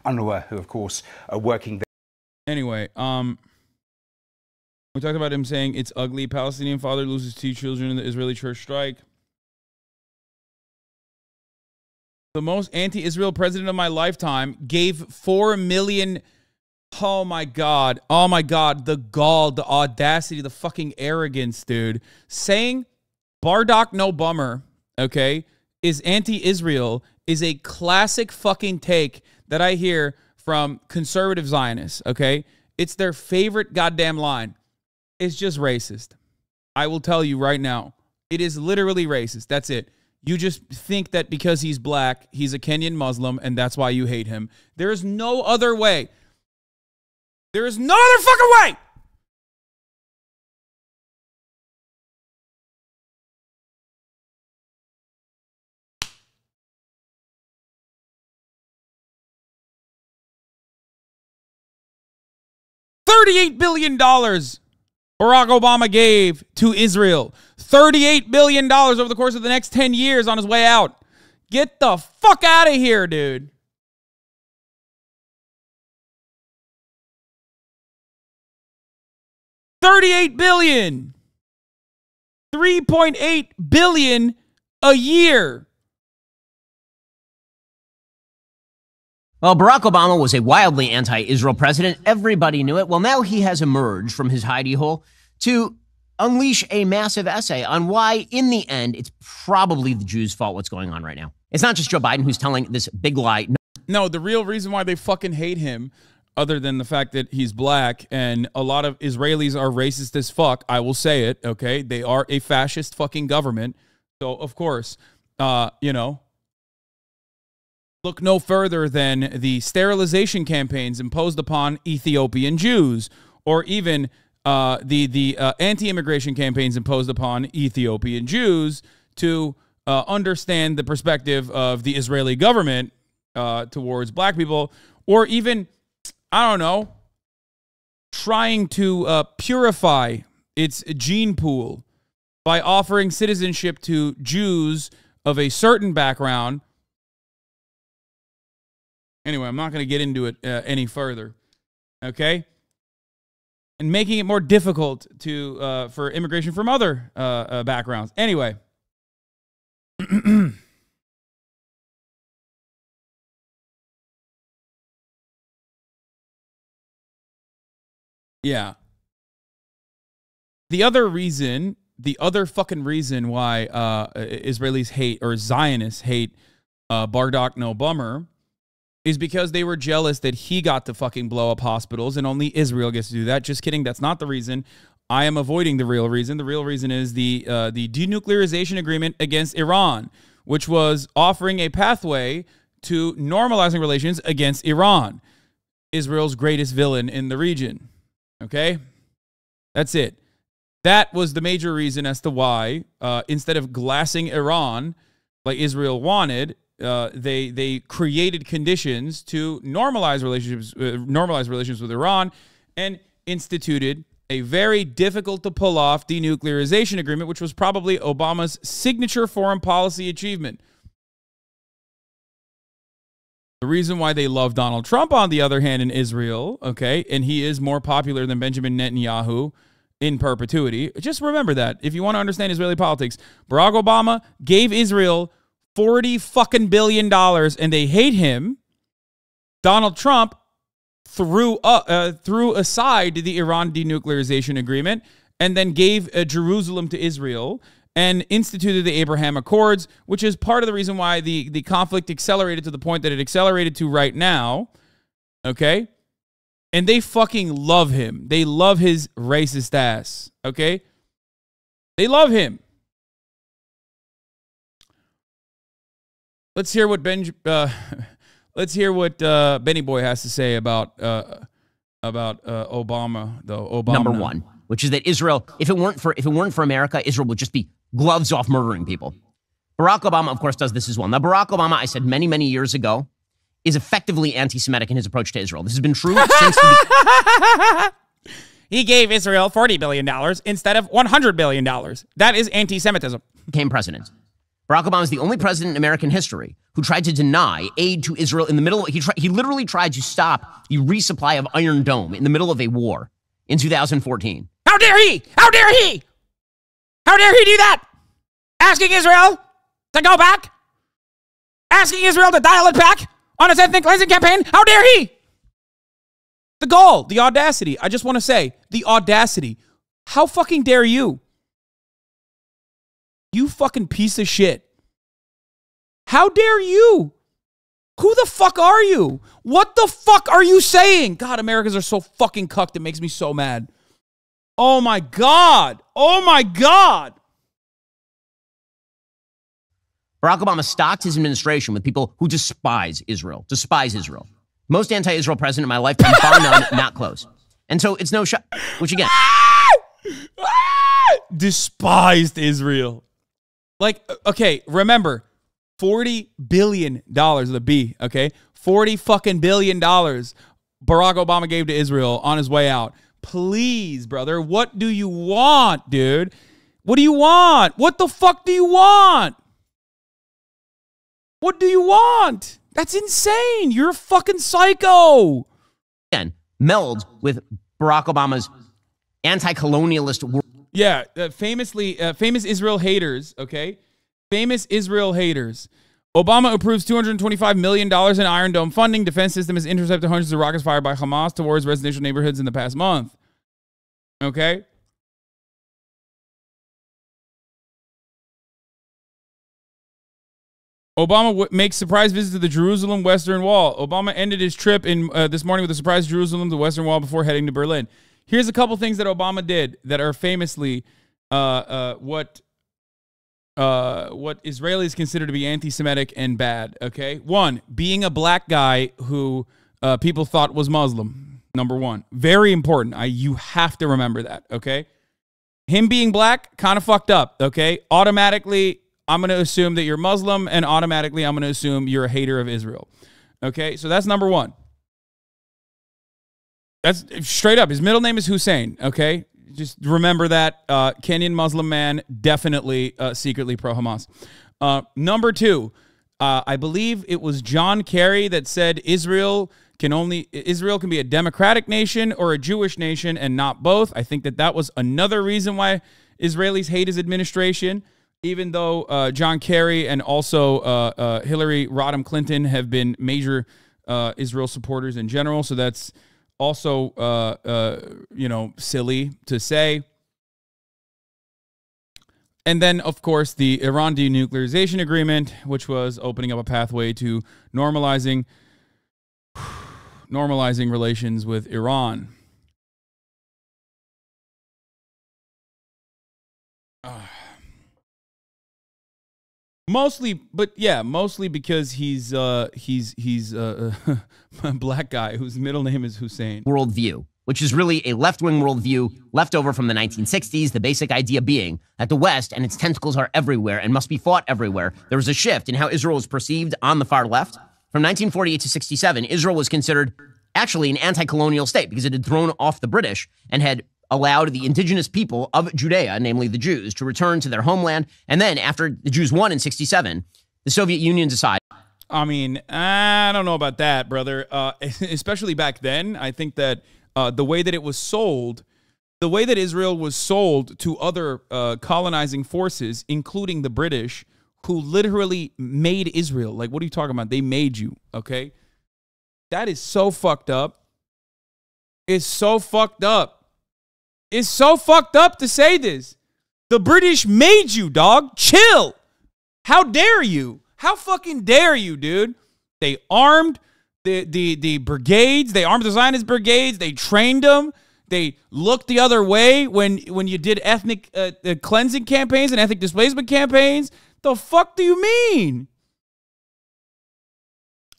UNRWA, who, of course, are working. Anyway, we talked about him saying it's ugly. Palestinian father loses 2 children in the Israeli church strike. The most anti-Israel president of my lifetime gave 4 million. Oh my God. Oh my God. The gall, the audacity, the fucking arrogance, dude. Saying Bardock no bummer, okay, is anti-Israel is a classic fucking take that I hear from conservative Zionists, okay? It's their favorite goddamn line. It's just racist. I will tell you right now. It is literally racist. That's it. You just think that because he's black, he's a Kenyan Muslim, and that's why you hate him. There is no other way. There is no other fucking way. $38 billion Barack Obama gave to Israel. $38 billion over the course of the next 10 years on his way out. Get the fuck out of here, dude. $38 billion. $3.8 billion a year. Well, Barack Obama was a wildly anti-Israel president. Everybody knew it. Well, now he has emerged from his hidey hole to unleash a massive essay on why, in the end, it's probably the Jews' fault what's going on right now. It's not just Joe Biden who's telling this big lie. No, the real reason why they fucking hate him, other than the fact that he's black, and a lot of Israelis are racist as fuck, I will say it, okay? They are a fascist fucking government. So, of course, you know, look no further than the sterilization campaigns imposed upon Ethiopian Jews, or even the anti-immigration campaigns imposed upon Ethiopian Jews to understand the perspective of the Israeli government towards black people, or even, I don't know, trying to purify its gene pool by offering citizenship to Jews of a certain background. Anyway, I'm not going to get into it any further, okay? And making it more difficult to for immigration from other backgrounds. Anyway. Yeah. The other fucking reason why Israelis hate, or Zionists hate Bardock no bummer, is because they were jealous that he got to fucking blow up hospitals and only Israel gets to do that. Just kidding. That's not the reason. I am avoiding the real reason. The real reason is the denuclearization agreement against Iran, which was offering a pathway to normalizing relations against Iran, Israel's greatest villain in the region. Okay? That's it. That was the major reason as to why, instead of glassing Iran like Israel wanted, they created conditions to normalize relations with Iran, and instituted a very difficult to pull off denuclearization agreement, which was probably Obama's signature foreign policy achievement. The reason why they love Donald Trump, on the other hand, in Israel, okay, and he is more popular than Benjamin Netanyahu in perpetuity. Just remember that if you want to understand Israeli politics. Barack Obama gave Israel $40 fucking billion, and they hate him. Donald Trump threw aside the Iran denuclearization agreement and then gave Jerusalem to Israel and instituted the Abraham Accords, which is part of the reason why the conflict accelerated to the point that it accelerated to right now. Okay? And they fucking love him. They love his racist ass. Okay? They love him. Let's hear what Benny Boy has to say about Obama, though. Obama. Number one, which is that Israel, if it weren't for America, Israel would just be gloves off murdering people. Barack Obama, of course, does this as well. Now, Barack Obama, I said many, many years ago, is effectively anti-Semitic in his approach to Israel. This has been true since he gave Israel $40 billion instead of $100 billion. That is anti-Semitism. Became president. Barack Obama is the only president in American history who tried to deny aid to Israel in the middle. He literally tried to stop the resupply of Iron Dome in the middle of a war in 2014. How dare he? How dare he? How dare he do that? Asking Israel to go back? Asking Israel to dial it back on its ethnic cleansing campaign? How dare he? The gall, the audacity. I just want to say, the audacity. How fucking dare you? You fucking piece of shit. How dare you? Who the fuck are you? What the fuck are you saying? God, Americans are so fucking cucked. It makes me so mad. Oh my God. Oh my God. Barack Obama stocked his administration with people who despise Israel. Most anti-Israel president in my lifetime, bar none, not close. And so it's no shock, which again... Despised Israel. Like, okay, remember, $40 billion with a B, okay? $40 fucking billion Barack Obama gave to Israel on his way out. Please, brother, what do you want, dude? What do you want? What the fuck do you want? What do you want? That's insane. You're a fucking psycho. Again, meld with Barack Obama's anti-colonialist world. Yeah, famous Israel haters, okay? Famous Israel haters. Obama approves $225 million in Iron Dome funding. Defense system has intercepted hundreds of rockets fired by Hamas towards residential neighborhoods in the past month. Okay? Obama makes surprise visit to the Jerusalem Western Wall. Obama ended his trip this morning with a surprise Jerusalem, the Western Wall, before heading to Berlin. Here's a couple things that Obama did that are famously what Israelis consider to be anti-Semitic and bad, okay? One, being a black guy who people thought was Muslim, number one. Very important. You have to remember that, okay? Him being black, kind of fucked up, okay? Automatically, I'm going to assume that you're Muslim, and automatically, I'm going to assume you're a hater of Israel, okay? So that's number one. That's straight up. His middle name is Hussein, okay? Just remember that. Kenyan Muslim man, definitely secretly pro-Hamas. Number two, I believe it was John Kerry that said Israel can be a democratic nation or a Jewish nation and not both. I think that was another reason why Israelis hate his administration, even though John Kerry and also Hillary Rodham Clinton have been major Israel supporters in general. So that's also, silly to say. And then, of course, the Iran denuclearization agreement, which was opening up a pathway to normalizing relations with Iran. Mostly because he's a black guy whose middle name is Hussein. Worldview, which is really a left-wing worldview left over from the 1960s, the basic idea being that the West and its tentacles are everywhere and must be fought everywhere. There was a shift in how Israel was perceived on the far left. From 1948 to 67, Israel was considered actually an anti-colonial state because it had thrown off the British and had allowed the indigenous people of Judea, namely the Jews, to return to their homeland. And then after the Jews won in 67, the Soviet Union decided. I mean, I don't know about that, brother. Especially back then, I think that the way that it was sold, the way that Israel was sold to other colonizing forces, including the British, who literally made Israel. Like, what are you talking about? They made you, okay? That is so fucked up. It's so fucked up. It's so fucked up to say this. The British made you, dog. Chill. How dare you? How fucking dare you, dude? They armed the brigades. They armed the Zionist brigades. They trained them. They looked the other way when you did ethnic cleansing campaigns and ethnic displacement campaigns. The fuck do you mean?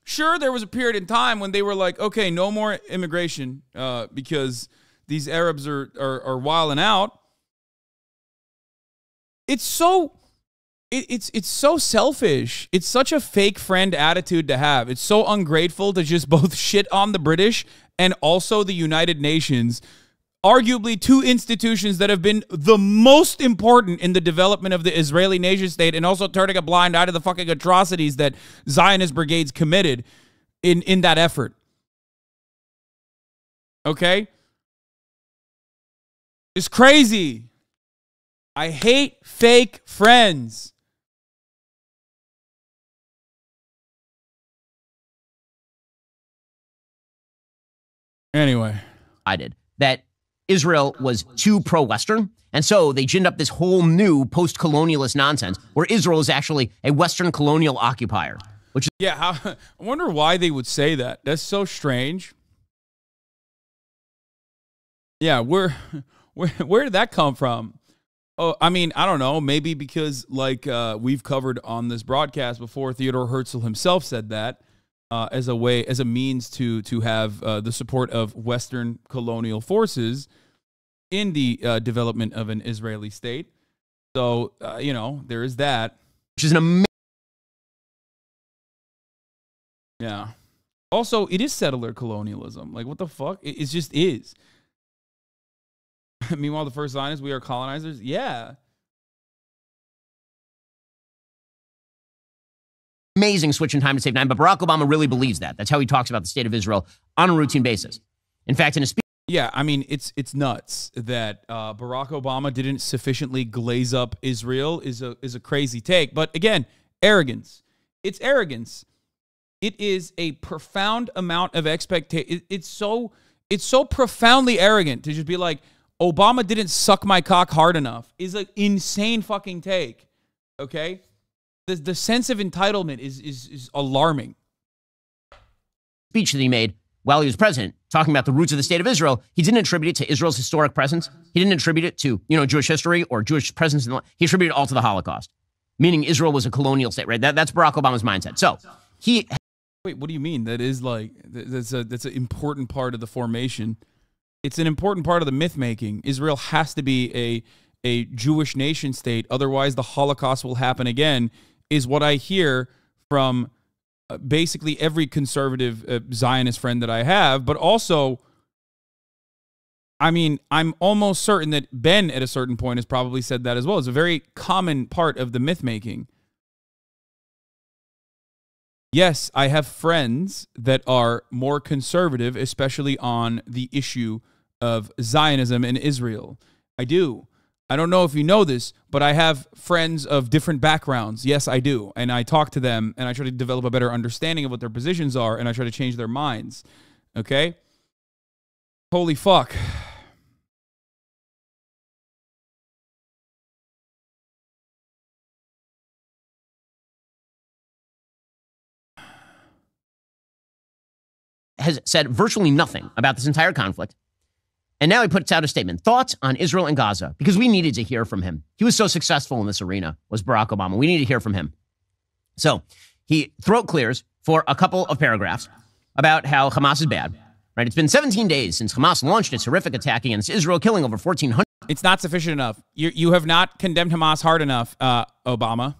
Sure, there was a period in time when they were like, okay, no more immigration because these Arabs are wilding out. It's so selfish. It's such a fake friend attitude to have. It's so ungrateful to just both shit on the British and also the United Nations arguably two institutions that have been the most important in the development of the Israeli nation state, and also turning a blind eye to the fucking atrocities that Zionist brigades committed in that effort. Okay? It's crazy. I hate fake friends. Anyway. I did. That Israel was too pro-Western, and so they ginned up this whole new post-colonialist nonsense where Israel is actually a Western colonial occupier. Which is I wonder why they would say that. That's so strange. Yeah, where did that come from? Oh, I mean, I don't know. Maybe because, like, we've covered on this broadcast before, Theodore Herzl himself said that as a means to have the support of Western colonial forces in the development of an Israeli state. So, you know, there is that. Which is an amazing. Yeah. Also, it is settler colonialism. Like, what the fuck? It just is. Meanwhile, the first Zionists, we are colonizers. Yeah. Amazing switch in time to save time, but Barack Obama really believes that. That's how he talks about the state of Israel on a routine basis. In fact, in a speech. Yeah, I mean, it's nuts that Barack Obama didn't sufficiently glaze up Israel is a crazy take. But again, arrogance. It's arrogance. It is a profound amount of expectation. It's so profoundly arrogant to just be like, Obama didn't suck my cock hard enough is an insane fucking take. Okay? The sense of entitlement is alarming. Speech that he made while he was president, talking about the roots of the state of Israel, he didn't attribute it to Israel's historic presence. He didn't attribute it to, Jewish history or Jewish presence in the land. He attributed it all to the Holocaust, meaning Israel was a colonial state, right? That's Barack Obama's mindset. So he... Wait, what do you mean? That is like, that's an important part of the formation. It's an important part of the myth making. Israel has to be a Jewish nation state. Otherwise, the Holocaust will happen again, is what I hear from basically every conservative Zionist friend that I have. But also, I mean, I'm almost certain that Ben at a certain point has probably said that as well. It's a very common part of the myth making. Yes, I have friends that are more conservative, especially on the issue of Zionism in Israel. I do. I don't know if you know this, but I have friends of different backgrounds. Yes, I do. And I talk to them, and I try to develop a better understanding of what their positions are, and I try to change their minds. Okay? Holy fuck. Has said virtually nothing about this entire conflict. And now he puts out a statement. Thoughts on Israel and Gaza, because we needed to hear from him. He was so successful in this arena, was Barack Obama. We need to hear from him. So he throat clears for a couple of paragraphs about how Hamas is bad. Right? It's been 17 days since Hamas launched its horrific attack against Israel, killing over 1,400. It's not sufficient enough. You have not condemned Hamas hard enough, Obama.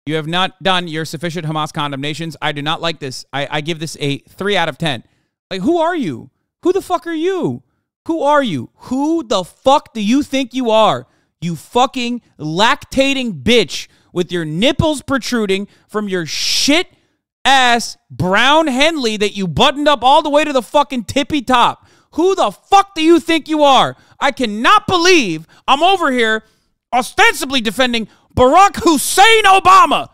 You have not done your sufficient Hamas condemnations. I do not like this. I give this a 3 out of 10. Like, who are you? Who the fuck are you? Who are you? Who the fuck do you think you are? You fucking lactating bitch with your nipples protruding from your shit ass brown Henley that you buttoned up all the way to the fucking tippy top. Who the fuck do you think you are? I cannot believe I'm over here ostensibly defending Barack Hussein Obama.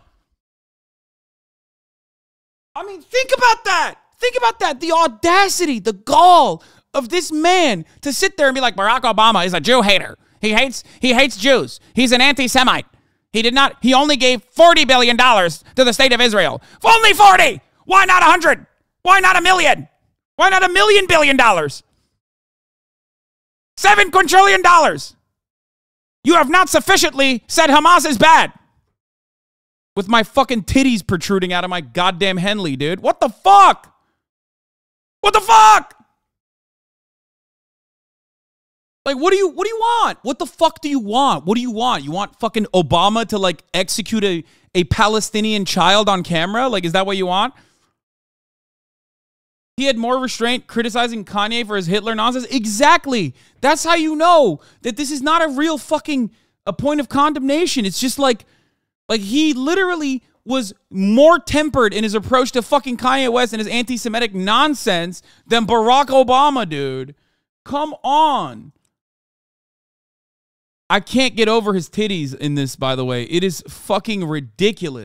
I mean, think about that. Think about that. The audacity, the gall of this man to sit there and be like, Barack Obama is a Jew hater. He hates Jews. He's an anti-Semite. He only gave $40 billion to the state of Israel. Only 40. Why not 100? Why not $1 million? Why not $1 billion? $7 quintillion. You have not sufficiently said Hamas is bad. With my fucking titties protruding out of my goddamn Henley, dude. What the fuck? What the fuck? Like, what do you want? What the fuck do you want? What do you want? You want fucking Obama to, like, execute a Palestinian child on camera? Like, is that what you want? He had more restraint criticizing Kanye for his Hitler nonsense. Exactly. That's how you know that this is not a real fucking a point of condemnation. It's just like he literally was more tempered in his approach to fucking Kanye West and his anti-Semitic nonsense than Barack Obama, dude. Come on. I can't get over his titties in this, by the way. It is fucking ridiculous.